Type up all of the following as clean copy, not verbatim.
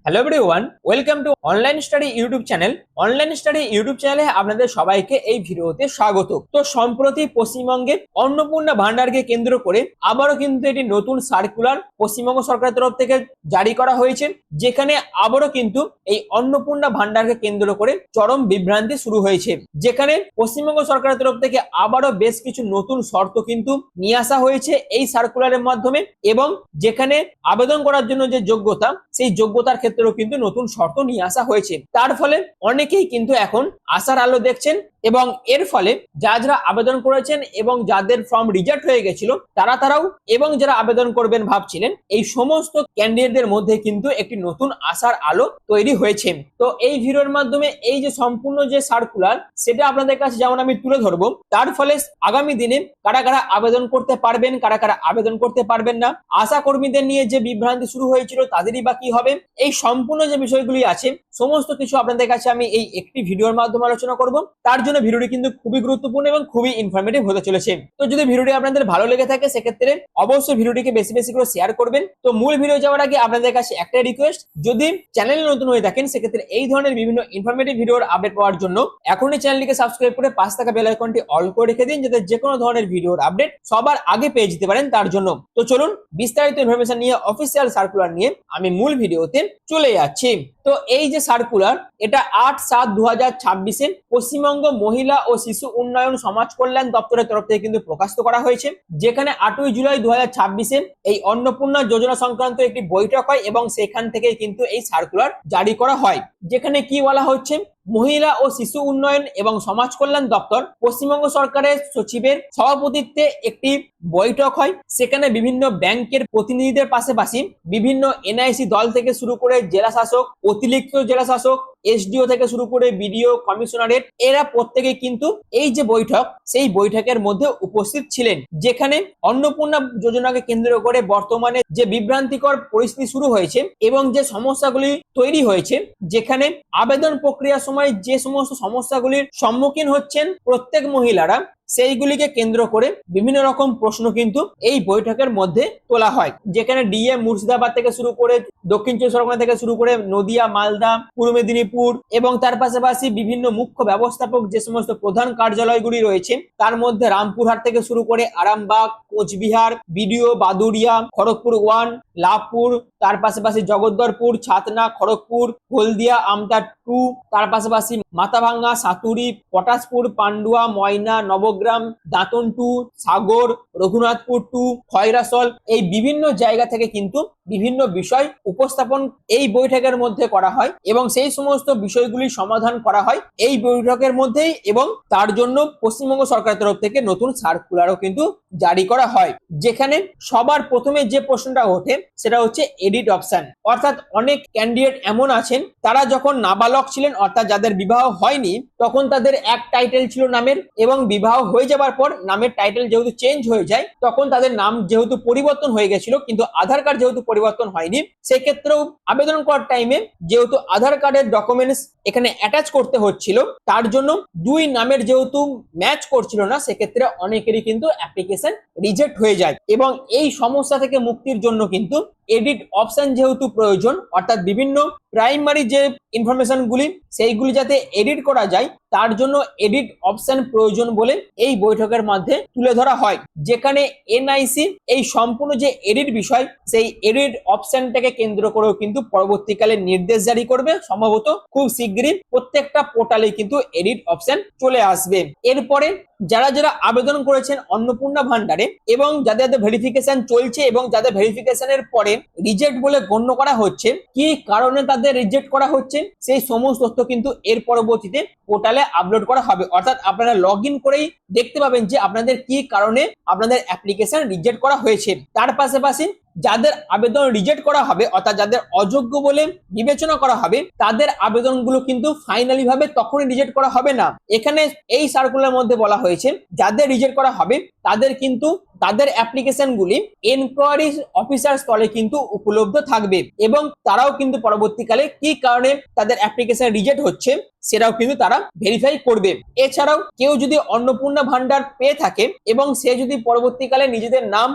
Hello everyone, welcome to online study YouTube channel. Online study YouTube চ্যানেলে আপনাদের সবাইকে এই ভিডিওতে স্বাগত। তো সম্প্রতি পশ্চিমবঙ্গে অন্নপূর্ণা ভান্ডারকে কেন্দ্র করে আবারও কিন্তু একটি নতুন সার্কুলার পশ্চিমবঙ্গ সরকারের তরফ থেকে জারি করা হয়েছে, যেখানে আবারও কিন্তু এই অন্নপূর্ণা ভান্ডারকে কেন্দ্র করে চরম বিভ্রান্তি শুরু হয়েছে, যেখানে পশ্চিমবঙ্গ সরকারের তরফ থেকে আবারও বেশ কিছু নতুন শর্ত কিন্তু নিয়ে আসা হয়েছে এই সার্কুলারের মাধ্যমে, এবং যেখানে আবেদন করার জন্য যে যোগ্যতা, সেই যোগ্যতার ক্ষেত্রেও কিন্তু নতুন শর্ত নিয়ে আসা হয়েছে। তার ফলে অনেকেই কিন্তু এখন আশার আলো দেখছেন, এবং এর ফলে যারা আবেদন করেছেন এবং যাদের ফর্ম রিজেক্ট হয়ে গেছিল তারাও এবং যারা আবেদন করবেন ভাবছিলেন, এই সমস্ত ক্যান্ডিডেটদের মধ্যে কিন্তু একটি নতুন আশার আলো তৈরি হয়েছে। তো এই ভিডিওর মাধ্যমে এই যে সম্পূর্ণ যে সার্কুলার, সেটা আপনাদের কাছে যেমন আমি তুলে ধরবো, তার ফলে আগামী দিনে কারা কারা আবেদন করতে পারবেন, কারা কারা আবেদন করতে পারবেন না, আশা কর্মীদের নিয়ে যে বিভ্রান্তি শুরু হয়েছিল তাদেরই বা কি হবে, এই সম্পূর্ণ যে বিষয়গুলি আছে সমস্ত কিছু আপনাদের কাছে আমি এই একটি ভিডিওর মাধ্যমে আলোচনা করব। তার জন্য ভিডিওটি কিন্তু খুবই গুরুত্বপূর্ণ এবং খুবই ইনফরমেটিভ হতে চলেছে। তো যদি ভিডিওটি আপনাদের ভালো লেগে থাকে সেক্ষেত্রে অবশ্যই ভিডিওটিকে বেশি বেশি করে শেয়ার করবেন। তো মূল ভিডিও যাওয়ার আগে আপনাদের কাছে একটাই রিকোয়েস্ট, যদি চ্যানেলে নতুন হয়ে থাকেন সেক্ষেত্রে এই ধরনের বিভিন্ন ইনফরমেটিভ ভিডিওর আপডেট পাওয়ার জন্য এখনই চ্যানেলটিকে সাবস্ক্রাইব করে পাশে থাকা বেল আইকনটি অল করে রেখে দিন, যাতে যে কোনো ধরনের ভিডিওর আপডেট সবার আগে পেয়ে যেতে পারেন তার জন্য। তো চলুন বিস্তারিত ইনফরমেশন নিয়ে, অফিসিয়াল সার্কুলার নিয়ে আমি মূল ভিডিওতে চলে যাচ্ছি। তো এই যে সার্কুলার, এটা 8/7/2026 পশ্চিমবঙ্গ মহিলা ও শিশু উন্নয়ন সমাজ কল্যাণ দপ্তরের তরফ থেকে কিন্তু প্রকাশিত করা হয়েছে, যেখানে 8ই জুলাই 2026 এই অন্নপূর্ণা যোজনা সংক্রান্ত একটি বৈঠক হয় এবং সেখান থেকে কিন্তু এই সার্কুলার জারি করা হয়। যেখানে কি বলা হচ্ছে, মহিলা ও শিশু উন্নয়ন এবং সমাজ কল্যাণ দপ্তর পশ্চিমবঙ্গ সরকারের সচিবের সভাপতিত্বে একটি বৈঠক হয়। সেখানে বিভিন্ন ব্যাংকের প্রতিনিধিদের পাশাপাশি বিভিন্ন এনআইসি দল থেকে শুরু করে জেলা শাসক, অতিরিক্ত জেলা শাসক, এসডিও থেকে শুরু করে বিডিও, কমিশনারেট, এরা প্রত্যেকে কিন্তু এই যে বৈঠক, সেই বৈঠকের মধ্যে উপস্থিত ছিলেন। যেখানে অন্নপূর্ণা যোজনাকে কেন্দ্র করে বর্তমানে যে বিভ্রান্তিকর পরিস্থিতি শুরু হয়েছে এবং যে সমস্যাগুলি তৈরি হয়েছে, যেখানে আবেদন প্রক্রিয়ার সময় যে সমস্ত সমস্যাগুলির সম্মুখীন হচ্ছেন প্রত্যেক মহিলারা, সেইগুলিকে কেন্দ্র করে বিভিন্ন রকম প্রশ্ন কিন্তু এই বৈঠকের মধ্যে তোলা হয়। যেখানে ডিএম মুর্শিদাবাদ থেকে শুরু করে দক্ষিণ চব্বিশ পরগনা থেকে শুরু করে নদিয়া, মালদা, পূর্ব মেদিনীপুর এবং তার পাশাপাশি বিভিন্ন মুখ্য ব্যবস্থাপক যে সমস্ত প্রধান কার্যালয়গুলি রয়েছে, তার মধ্যে রামপুরহাট থেকে শুরু করে আরামবাগ, কোচবিহার, বিডিও, বাদুড়িয়া, খড়গপুর 1, লাভপুর, তার পাশাপাশি জগদ্দলপুর, ছাতনা, খড়গপুর, হলদিয়া, আমতা 2, তার পাশাপাশি মাথাভাঙ্গা, সাতুরি, পটাশপুর, পান্ডুয়া, ময়না, নবগ্রাম, দাঁতন 2, সাগর, রঘুনাথপুর 2, খয়রাসল, এই বিভিন্ন জায়গা থেকে কিন্তু বিভিন্ন বিষয় উপস্থাপন এই বৈঠকের মধ্যে করা হয় এবং সেই সমস্ত বিষয়গুলি সমাধান করা হয় এই বৈঠকের মধ্যেই, এবং তার জন্য পশ্চিমবঙ্গ সরকারের তরফ থেকে নতুন সার্কুলারও কিন্তু জারি করা হয়। যেখানে সবার প্রথমে যে প্রশ্নটা ওঠে সেটা হচ্ছে এডিট অপশন। অর্থাৎ অনেক ক্যান্ডিডেট এমন আছেন, তারা যখন নাবালক ছিলেন, অর্থাৎ যাদের বিবাহ হয়নি, তখন তাদের এক টাইটেল ছিল নামের, এবং বিবাহ হয়ে যাবার পর নামের টাইটেল যেহেতু চেঞ্জ হয়ে যায়, তখন তাদের নাম যেহেতু পরিবর্তন হয়ে গেছিল কিন্তু আধার কার্ড যেহেতু পরিবর্তন হয়নি, সেক্ষেত্রেও আবেদন করার টাইমে যেহেতু আধার কার্ডের ডকুমেন্টস এখানে অ্যাটাচ করতে হচ্ছিল, তার জন্য দুই নামের যেহেতু ম্যাচ করছিল না, সেক্ষেত্রে অনেকেরই কিন্তু অ্যাপ্লিকেশন রিজেক্ট হয়ে যায়। এবং এই সমস্যা থেকে মুক্তির জন্য কিন্তু এডিট অপশন যেহেতু প্রয়োজন, অর্থাৎ বিভিন্ন প্রাইমারি যে ইনফরমেশন গুলি সেইগুলি যাতে এডিট করা যায়, তার জন্য এডিট অপশন প্রয়োজন বলে এই বৈঠকের মধ্যে তুলে ধরা হয়। যেখানে এনআইসি এই সম্পূর্ণ যে এডিট বিষয়, সেই এডিট অপশনটাকে কেন্দ্র করেও কিন্তু পরবর্তীকালে নির্দেশ জারি করবে। সম্ভবত খুব শীঘ্রই প্রত্যেকটা পোর্টালে কিন্তু এডিট অপশন চলে আসবে। এরপরে যারা যারা আবেদন করেছেন অন্নপূর্ণা ভান্ডারে এবং যাদের ভেরিফিকেশন চলছে এবং যাদের ভেরিফিকেশনের পরে রিজেক্ট বলে গণ্য করা হচ্ছে, কি কারণে তাদের রিজেক্ট করা হচ্ছে, সেই সমস্ত তথ্য কিন্তু এর পরবর্তীতে পোর্টালে আপলোড করা হবে। অর্থাৎ আপনারা লগ ইন করেই দেখতে পাবেন যে আপনাদের কি কারণে আপনাদের অ্যাপ্লিকেশন রিজেক্ট করা হয়েছে। তার পাশাপাশি যাদের আবেদন রিজেক্ট করা হবে, অর্থাৎ যাদের অযোগ্য বলে বিবেচনা করা হবে, তাদের আবেদনগুলো কিন্তু ফাইনালি ভাবে তখনই রিজেক্ট করা হবে না। এখানে এই সার্কুলারের মধ্যে বলা হয়েছে যাদের রিজেক্ট করা হবে তাদের কিন্তু তাদের অ্যাপ্লিকেশন গুলি এনকোয়ারি অফিসার স্তরে কিন্তু উপলব্ধ থাকবে, এবং তারাও কিন্তু পরবর্তীকালে কি কারণে তাদের অ্যাপ্লিকেশন রিজেক্ট হচ্ছে সেটাও কিন্তু তারা ভেরিফাই করবে। এছাড়াও কেউ যদি অন্নপূর্ণা ভান্ডার পেয়ে থাকে এবং সে যদি পরবর্তীকালে নিজেদের নাম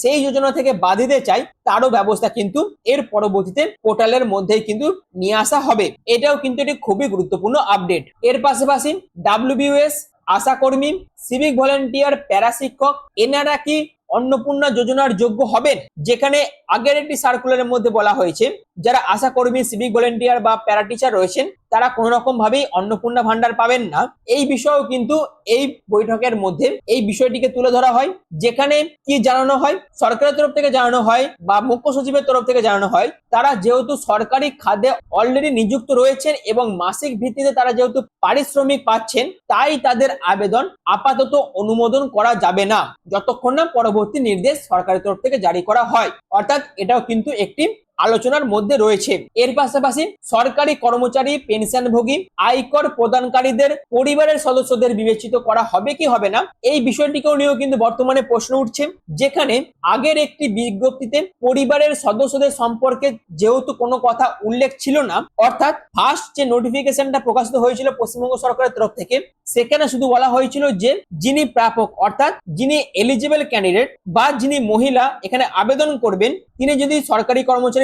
সেই যোজনা থেকে বাদ দিতে চায় তারও ব্যবস্থা কিন্তু এর পরবর্তীতে পোর্টালের মধ্যেই কিন্তু নিয়ে আসা হবে। এটাও কিন্তু একটি খুবই গুরুত্বপূর্ণ আপডেট। এর পাশাপাশি ডাব্লিউবিএস, আশাকর্মী, সিভিক ভলেন্টিয়ার, প্যারা শিক্ষক এনারা কি অন্নপূর্ণা যোজনার যোগ্য হবেন? যেখানে আগের একটি সার্কুলারের মধ্যে বলা হয়েছে যারা আশাকর্মী, সিভিক ভলেন্টিয়ার বা প্যারা টিচার রয়েছেন তারা কোনো রকম ভাবেই অন্নপূর্ণা ভান্ডার পাবেন না। এই বিষয়েও কিন্তু এই বৈঠকের মধ্যে এই বিষয়টিকে তুলে ধরা হয়, যেখানে কি জানানো হয়, সরকারের তরফ থেকে জানানো হয় বা মুখ্য সচিবের তরফ থেকে জানানো হয় তারা যেহেতু সরকারি খাতে অলরেডি নিযুক্ত রয়েছেন এবং মাসিক ভিত্তিতে তারা যেহেতু পারিশ্রমিক পাচ্ছেন, তাই তাদের আবেদন আপাতত অনুমোদন করা যাবে না যতক্ষণ না পরবর্তী নির্দেশ সরকারের তরফ থেকে জারি করা হয়। অর্থাৎ এটাও কিন্তু একটি আলোচনার মধ্যে রয়েছে। এর পাশাপাশি সরকারি কর্মচারী, পেনশনভোগী, আয়কর প্রদানকারীদের পরিবারের সদস্যদের বিবেচিত করা হবে কি হবে না এই বিষয়টিকেও নিয়েও কিন্তু বর্তমানে প্রশ্ন উঠছে, যেখানে আগের একটি বিজ্ঞপ্তিতে পরিবারের সদস্যদের সম্পর্কে যেহেতু কোনো কথা উল্লেখ ছিল না, অর্থাৎ ফার্স্ট যে নোটিফিকেশনটা প্রকাশিত হয়েছিল পশ্চিমবঙ্গ সরকারের তরফ থেকে সেখানে শুধু বলা হয়েছিল যে যিনি প্রাপক অর্থাৎ যিনি এলিজিবল ক্যান্ডিডেট বা যিনি মহিলা এখানে আবেদন করবেন তিনি যদি সরকারি কর্মচারী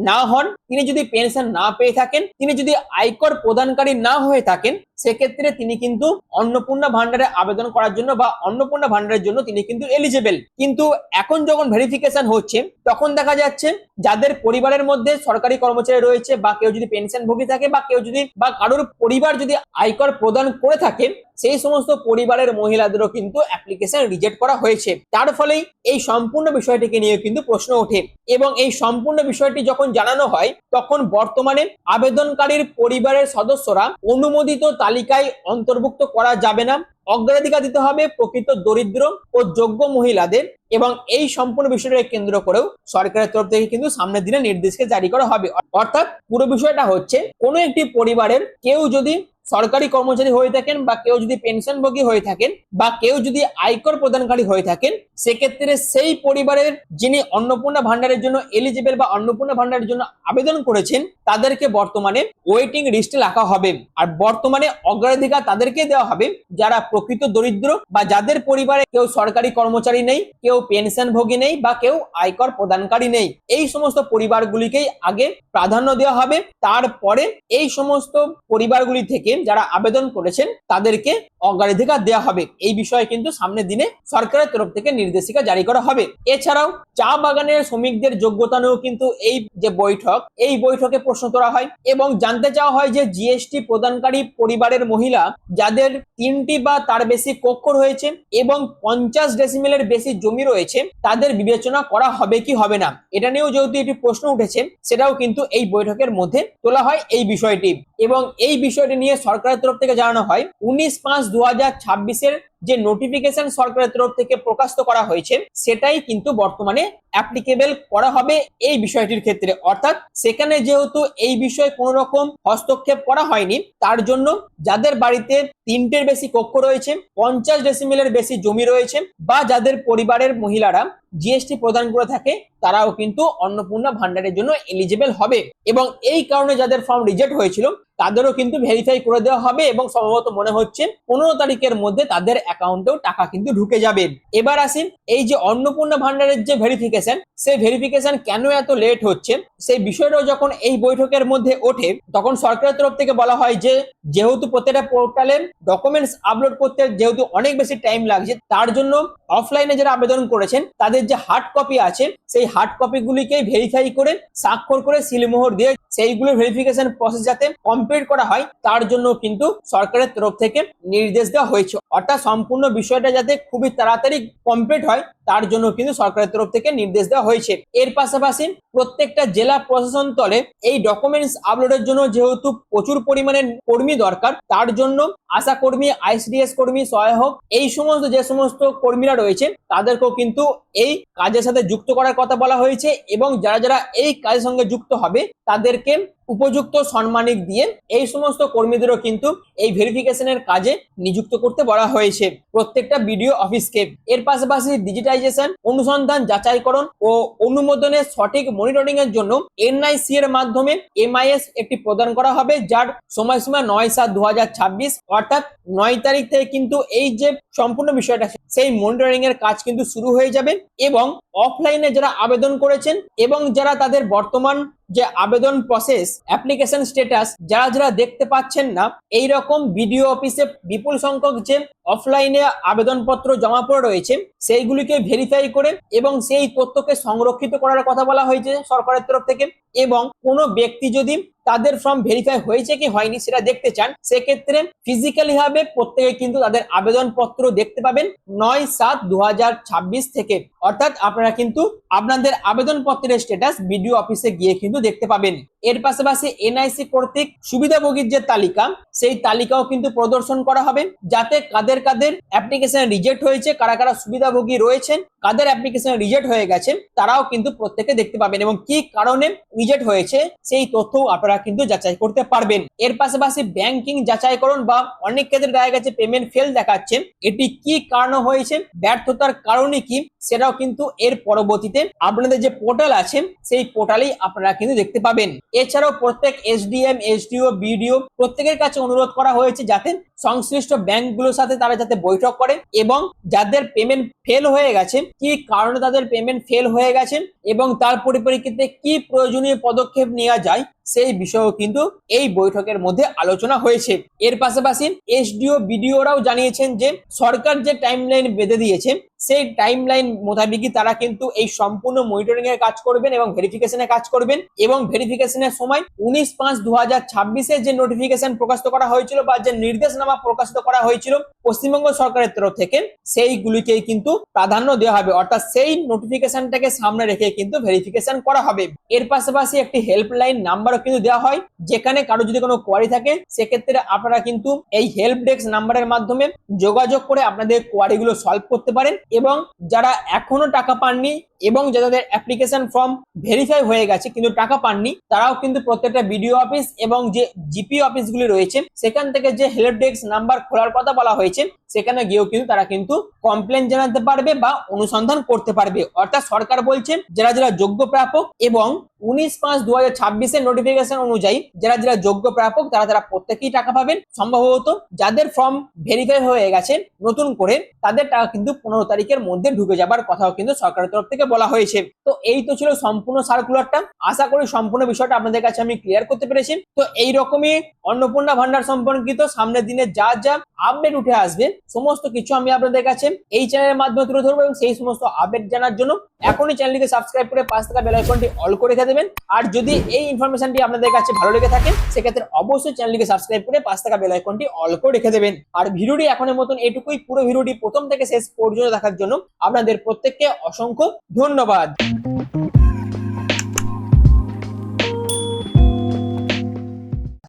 না হন, তিনি যদি পেনশন না পেয়ে থাকেন, তিনি যদি আয়কর প্রদানকারী না হয়ে থাকেন, সেক্ষেত্রে তিনি কিন্তু অন্নপূর্ণা ভান্ডারে আবেদন করার জন্য বা অন্নপূর্ণা ভান্ডারের জন্য তিনি কিন্তু এলিজিবল। কিন্তু এখন যখন ভেরিফিকেশন হচ্ছে তখন দেখা যাচ্ছে যাদের পরিবারের মধ্যে সরকারি কর্মচারী রয়েছে বা কেউ যদি পেনশনভোগী থাকে বা কেউ যদি বা কারোর পরিবার যদি আয়কর প্রদান করে থাকে সেই সমস্ত পরিবারের মহিলাদেরও কিন্তু অ্যাপ্লিকেশন রিজেক্ট করা হয়েছে। তার ফলেই এই সম্পূর্ণ বিষয়টিকে নিয়ে কিন্তু প্রশ্ন ওঠে এবং এই সম্পূর্ণ বিষয়টি যখন জানানো হয় তখন বর্তমানে আবেদনকারীর পরিবারের সদস্যরা অনুমোদিত তালিকায় অন্তর্ভুক্ত করা যাবে না, অগ্রাধিকার দিতে হবে প্রকৃত দরিদ্র ও যোগ্য মহিলাদের এবং এই সম্পূর্ণ বিষয়টাকে কেন্দ্র করেও সরকারের তরফ থেকে কিন্তু সামনের দিনে নির্দেশকে জারি করা হবে। অর্থাৎ পুরো বিষয়টা হচ্ছে কোনো একটি পরিবারের কেউ যদি সরকারি কর্মচারী হয়ে থাকেন বা কেউ যদি পেনশনভোগী হয়ে থাকেন বা কেউ যদি আয়কর প্রদানকারী হয়ে থাকেন, সেক্ষেত্রে সেই পরিবারের যিনি অন্নপূর্ণা ভান্ডারের জন্য এলিজিবল বা অন্নপূর্ণা ভান্ডারের জন্য আবেদন করেছেন তাদেরকে বর্তমানে ওয়েটিং লিস্টে রাখা হবে। আর বর্তমানে অগ্রাধিকার তাদেরকে দেওয়া হবে যারা প্রকৃত দরিদ্র বা যাদের পরিবারে কেউ সরকারি কর্মচারী নেই, কেউ পেনশনভোগী নেই বা কেউ আয়কর প্রদানকারী নেই। এই সমস্ত পরিবারগুলিকেই আগে প্রাধান্য দেওয়া হবে, তারপরে এই সমস্ত পরিবারগুলি থেকে যারা আবেদন করেছেন তাদেরকে অগ্রাধিকার দেওয়া হবে। এই বিষয়ে কিন্তু সামনের দিনে সরকারের তরফ থেকে নির্দেশিকা জারি করা হবে। এছাড়াও চা বাগানের শ্রমিকদের যোগ্যতা নিয়েও কিন্তু এই যে বৈঠক এই বৈঠকে প্রশ্ন তোলা হয় এবং জানতে চাওয়া হয় যে জিএসটি প্রদানকারী পরিবারের মহিলা যাদের 3টি বা তার বেশি কক্ষ রয়েছে এবং 50 ডেসিমেলের বেশি জমি রয়েছে তাদের বিবেচনা করা হবে কি হবে না, এটা নিয়েও যেহেতু একটি প্রশ্ন উঠেছে সেটাও কিন্তু এই বৈঠকের মধ্যে তোলা হয় এই বিষয়টি। এবং এই বিষয়টি নিয়ে সরকারের তরফ থেকে জানানো হয় 19/5/2026 যে নোটিফিকেশন সরকারের তরফ থেকে প্রকাশিত করা হয়েছে সেটাই কিন্তু বর্তমানে অ্যাপ্লিকেবল করা হবে এই বিষয়টির ক্ষেত্রে। অর্থাৎ সেখানে যেহেতু এই বিষয়ে কোনো রকম হস্তক্ষেপ করা হয়নি তার জন্য যাদের বাড়িতে 3টের বেশি কক্ষ রয়েছে, 50 ডেসিমেলের বেশি জমি রয়েছে বা যাদের পরিবারের মহিলারা জিএসটি প্রদান করে থাকে তারাও কিন্তু অন্নপূর্ণা ভান্ডারের জন্য এলিজিবল হবে এবং এই কারণে যাদের ফর্ম রিজেক্ট হয়েছিল তাদেরও কিন্তু ভেরিফাই করে দেওয়া হবে এবং সম্ভবত মনে হচ্ছে 15 তারিখের মধ্যে তাদের অ্যাকাউন্টেও টাকা কিন্তু ঢুকে যাবে। এবার আসি এই যে অন্নপূর্ণা ভান্ডারের যে ভেরিফিকেশন সেই ভেরিফিকেশন কেন এত লেট হচ্ছে সেই বিষয়টাও যখন এই বৈঠকের মধ্যে ওঠে তখন সরকারের তরফ থেকে বলা হয় যে যেহেতু প্রত্যেকটা পোর্টালে ডকুমেন্টস আপলোড করতে যেহেতু অনেক বেশি টাইম লাগছে তার জন্য অফলাইনে যারা আবেদন করেছেন তাদের যে হার্ড কপি আছে সেই হার্ড কপিগুলিকে ভেরিফাই করে স্বাক্ষর করে সিলমোহর দিয়ে সেইগুলো ভেরিফিকেশন প্রসেস যাতে কমপ্লিট করা হয় তার জন্য কিন্তু সরকারের তরফ থেকে নির্দেশ দেওয়া হয়েছে। অর্থাৎ সম্পূর্ণ বিষয়টা যাতে খুবই তাড়াতাড়ি কমপ্লিট হয় তার জন্য কিন্তু সরকারের তরফ থেকে নির্দেশ দেওয়া হয়েছে। এর পাশাপাশি প্রত্যেকটা জেলা প্রশাসন তলে এই ডকুমেন্টস আপলোডের জন্য যেহেতু প্রচুর পরিমাণে কর্মী দরকার তার জন্য আশা কর্মী, আইসিডিএস কর্মী, সহায়ক এই সমস্ত যে সমস্ত কর্মীরা রয়েছে তাদেরকেও কিন্তু এই কাজের সাথে যুক্ত করার কথা বলা হয়েছে এবং যারা যারা এই কাজের সঙ্গে যুক্ত হবে তাদেরকে উপযুক্ত সম্মানিক দিয়ে এই সমস্ত কর্মীদেরও কিন্তু এই ভেরিফিকেশনের কাজে নিযুক্ত করতে বলা হয়েছে প্রত্যেকটা বিডিও অফিসকে। এর পাশাপাশি ডিজিটাইজেশন, অনুসন্ধান, যাচাইকরণ ও অনুমোদনের সঠিক মনিটরিং এর জন্য এনআইসি এর মাধ্যমে এমআইএস একটি প্রদান করা হবে যার সময়সীমা 9/7/2026 অর্থাৎ 9 তারিখ থেকে কিন্তু এই যে সম্পূর্ণ বিষয়টা সেই মনিটরিং এর কাজ কিন্তু শুরু হয়ে যাবে এবং অফলাইনে যারা আবেদন করেছেন এবং যারা তাদের বর্তমান যে আবেদন প্রসেস অ্যাপ্লিকেশন স্ট্যাটাস যারা যারা দেখতে পাচ্ছেন না, এই রকম বিডিও অফিসে বিপুল সংখ্যক যে অফলাইনে আবেদনপত্র জমা পড়ে রয়েছে সেইগুলিকে ভেরিফাই করে এবং সেই তথ্যকে সংরক্ষিত করার কথা বলা হয়েছে সরকারের তরফ থেকে। এবং কোনো ব্যক্তি যদি তাদের ফর্ম ভেরিফাই হয়েছে কি হয়নি সেটা দেখতে চান, সেক্ষেত্রে ফিজিক্যালি ভাবে প্রত্যেকে কিন্তু তাদের আবেদনপত্র দেখতে পাবেন 9/7/2026 থেকে। অর্থাৎ আপনারা কিন্তু আপনাদের আবেদনপত্রের স্ট্যাটাস বিডিও অফিসে গিয়ে কিন্তু দেখতে পাবেন। এর পাশাপাশি এনআইসি কর্তৃক সুবিধাভোগীর যে তালিকা সেই তালিকাও কিন্তু প্রদর্শন করা হবে, যাতে কাদের কাদের অ্যাপ্লিকেশন রিজেক্ট হয়েছে, কারা কারা সুবিধাভোগী রয়েছেন, কাদের অ্যাপ্লিকেশন রিজেক্ট হয়ে গেছে তারাও কিন্তু প্রত্যেকে দেখতে পাবেন এবং কি কারণে রিজেক্ট হয়েছে সেই তথ্যও আপনারা কিন্তু যাচাই করতে পারবেন। এর পাশাপাশি ব্যাংকিং যাচাইকরণ বা অনেক ক্ষেত্রে দেখা গেছে পেমেন্ট ফেল দেখাচ্ছে, এটি কি কারণ হয়েছে, ব্যর্থতার কারণে কি, সেটাও কিন্তু এর পরবর্তীতে আপনাদের যে পোর্টাল আছে সেই পোর্টালেই আপনারা কিন্তু দেখতে পাবেন। এছাড়াও প্রত্যেক এসডিএম, এসডিও, বিডিও প্রত্যেকের কাছে অনুরোধ করা হয়েছে যাতে সংশ্লিষ্ট ব্যাংকগুলোর সাথে তারা যাতে বৈঠক করে এবং যাদের পেমেন্ট ফেল হয়ে গেছে কি কারণে তাদের পেমেন্ট ফেল হয়ে গেছে এবং তার পরিপ্রেক্ষিতে কি প্রয়োজনীয় পদক্ষেপ নেওয়া যায় সেই বিষয়েও কিন্তু এই বৈঠকের মধ্যে আলোচনা হয়েছে। এর পাশাপাশি এসডিও, বিডিওরাও জানিয়েছেন যে সরকার যে টাইমলাইন বেঁধে দিয়েছে সেই টাইমলাইন মোতাবেকই তারা কিন্তু এই সম্পূর্ণ মনিটরিং এর কাজ করবেন এবং ভেরিফিকেশনের কাজ করবেন এবং ভেরিফিকেশনের সময় 19/5/2026 যে নোটিফিকেশন প্রকাশিত করা হয়েছিল বা যে নির্দেশনামা প্রকাশিত করা হয়েছিল পশ্চিমবঙ্গ সরকারের তরফ থেকে সেইগুলিকেই কিন্তু প্রাধান্য দেওয়া হবে, অর্থাৎ সেই নোটিফিকেশনটাকে সামনে রেখে কিন্তু ভেরিফিকেশন করা হবে। এর পাশাপাশি একটি হেল্পলাইন নাম্বারও কিন্তু দেওয়া হয়, যেখানে কারো যদি কোনো কোয়ারি থাকে সেক্ষেত্রে আপনারা কিন্তু এই হেল্প ডেস্ক নাম্বারের মাধ্যমে যোগাযোগ করে আপনাদের কোয়ারিগুলো সলভ করতে পারেন। এবং যারা এখনো টাকা পাননি এবং যাদের অ্যাপ্লিকেশন ফর্ম ভেরিফাই হয়ে গেছে কিন্তু টাকা পাননি তারাও কিন্তু প্রত্যেকটা বিডিও অফিস এবং যে জিপি অফিসগুলি রয়েছে সেখান থেকে যে হেল্প ডেস্ক নাম্বার খোলার কথা বলা হয়েছে সেখানে গিয়েও কিন্তু তারা কিন্তু কমপ্লেন জানাতে পারবে বা অনুসন্ধান করতে পারবে। অর্থাৎ সরকার বলছে যারা যারা যোগ্য প্রাপক এবং 19/5/2026 এর নোটিফিকেশন অনুযায়ী যারা যারা যোগ্য প্রাপক তারা তারা প্রত্যেকেই টাকা পাবেন। সম্ভবত যাদের ফর্ম ভেরিফাই হয়ে গেছে নতুন করে তাদের টাকা কিন্তু 15 তারিখের মধ্যে ঢুকে যাবার কথাও কিন্তু সরকারের তরফ থেকে বলা হয়েছে। তো এই তো ছিল সম্পূর্ণ সার্কুলারটা, আশা করি সম্পূর্ণ বিষয়টা আপনাদের কাছে আমি ক্লিয়ার করতে পেরেছি। তো এইরকমই অন্নপূর্ণা ভান্ডার সম্পর্কিত সামনের দিনে যা যা আপডেট উঠে আসবে সমস্ত কিছু আমি আপনাদের কাছে এই চ্যানেলের মাধ্যমে তুলে ধরবো এবং সেই সমস্ত আপডেট জানার জন্য এখনই চ্যানেলটিকে সাবস্ক্রাইব করে পাশে থাকা বেল আইকনটি অল করে রেখে দেবেন। আর যদি এই ইনফরমেশনটি আপনাদের কাছে ভালো লেগে থাকে সেক্ষেত্রে অবশ্যই চ্যানেলটিকে সাবস্ক্রাইব করে পাশে থাকা বেল আইকনটি অল করে রেখে দেবেন। আর ভিডিওটি এখনের মতন এটুকুই। পুরো ভিডিওটি প্রথম থেকে শেষ পর্যন্ত দেখার জন্য আপনাদের প্রত্যেককে অসংখ্য ধন্যবাদ।